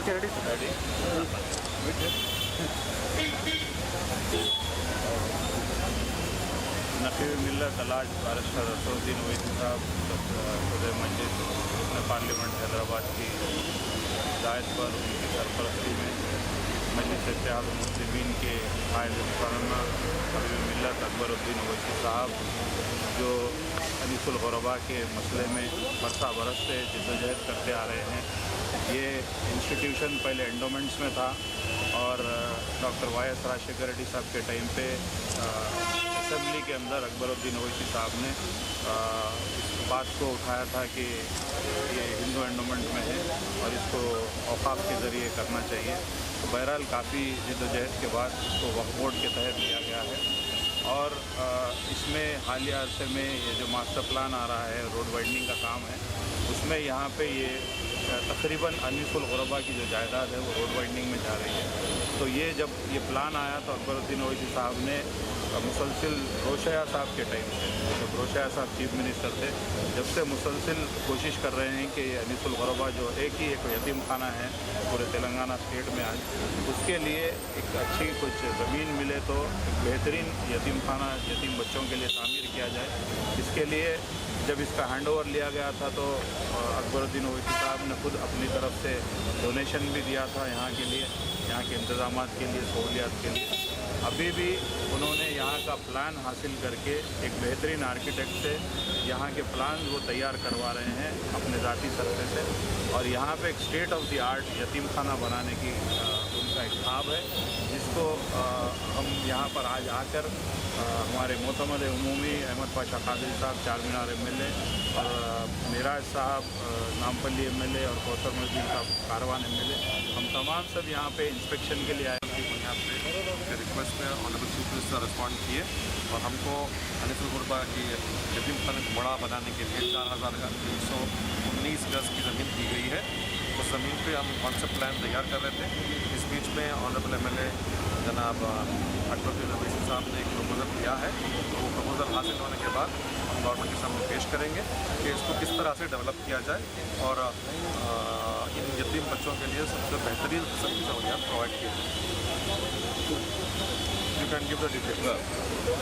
Okay ready ready नकीब मिल्लत अलाज barrister Asaduddin Owaisi साहब सदर मस्जिद पार्लियामेंट हैदराबाद की हिदायत पर उनकी सरपरस्ती में मजलिस इत्तेहाद मुस्लिमीन के कायद मुकर्रमा नकीब मिल्लत अकबरुद्दीन ओवैसी साहब जो अनीसुल गुरबा के मसले में बरसा बरस से जद्दोजहद करते आ रहे हैं। ये इंस्टीट्यूशन पहले एंडोमेंट्स में था और डॉक्टर वाई.एस. राजशेखर रेड्डी साहब के टाइम पे असेंबली के अंदर अकबरुद्दीन ओवैसी साहब ने इस बात को उठाया था कि ये हिंदू एंडोमेंट में है और इसको औकाफ के ज़रिए करना चाहिए। तो बहरहाल काफ़ी जद्दोजहद के बाद इसको वक्फ बोर्ड के तहत लिया गया है और इसमें हालिया अरसे में ये जो मास्टर प्लान आ रहा है रोड वाइडनिंग का काम है उसमें यहाँ पे ये तकरीबन अनीसुल गुरबा की जो जायदाद है वो रोड वाइडनिंग में जा रही है। तो ये जब ये प्लान आया तो अकबरुद्दीन ओवैसी साहब ने मुसलसिल रोशया साहब के टाइम से, जब रोशया साहब चीफ मिनिस्टर थे, जब से मुसलसिल कोशिश कर रहे हैं कि अनीसुल गुरबा जो एक यतीम खाना है पूरे तेलंगाना स्टेट में आज, उसके लिए एक अच्छी कुछ ज़मीन मिले तो एक बेहतरीन यतीम खाना यतीम बच्चों के लिए तामीर किया जाए। इसके लिए जब इसका हैंडओवर लिया गया था तो अकबरुद्दीन ओवैसी साहब ने खुद अपनी तरफ से डोनेशन भी दिया था यहाँ के लिए, यहाँ के इंतज़ामात के लिए, सहूलियात के लिए। अभी भी उन्होंने यहाँ का प्लान हासिल करके एक बेहतरीन आर्किटेक्ट से यहाँ के प्लान वो तैयार करवा रहे हैं अपने ज़ाती सरफे से और यहाँ पे एक स्टेट ऑफ द आर्ट यतीम खाना बनाने की उनका एक ख्वाब है, जिसको हम यहाँ पर आज आकर हमारे मोतमद उमूमी अहमद पाशा कादरी साहब चारमीनार एमएलए और मिराज साहब नामपल्ली एमएलए और कौसर मस्जिद साहब कारवान एमएलए, हम तमाम सब यहाँ पे इंस्पेक्शन के लिए आए। यहाँ पे रिक्वेस्ट पे ऑनरेबल चीफ मिनिस्टर रिस्पॉन्ड किए और हमको अनीसुल गुरबा की यतीम खाने को बड़ा बनाने के लिए 4,319 गज की ज़मीन दी गई है। उस ज़मीन पे हम कॉन्सेप्ट प्लान तैयार कर रहे थे। इस बीच में ऑनरेबल एमएलए जनाब अकबरुद्दीन ओवैसी साहब ने एक प्रपोज़ल दिया है, तो वो प्रपोज़ल हासिल होने के बाद हम गवर्नमेंट के सामने पेश करेंगे कि इसको किस तरह से डेवलप किया जाए और इन यतीम बच्चों के लिए सबसे बेहतरीन किस्म की सहूलियात प्रोवाइड की जाए। You can give the details.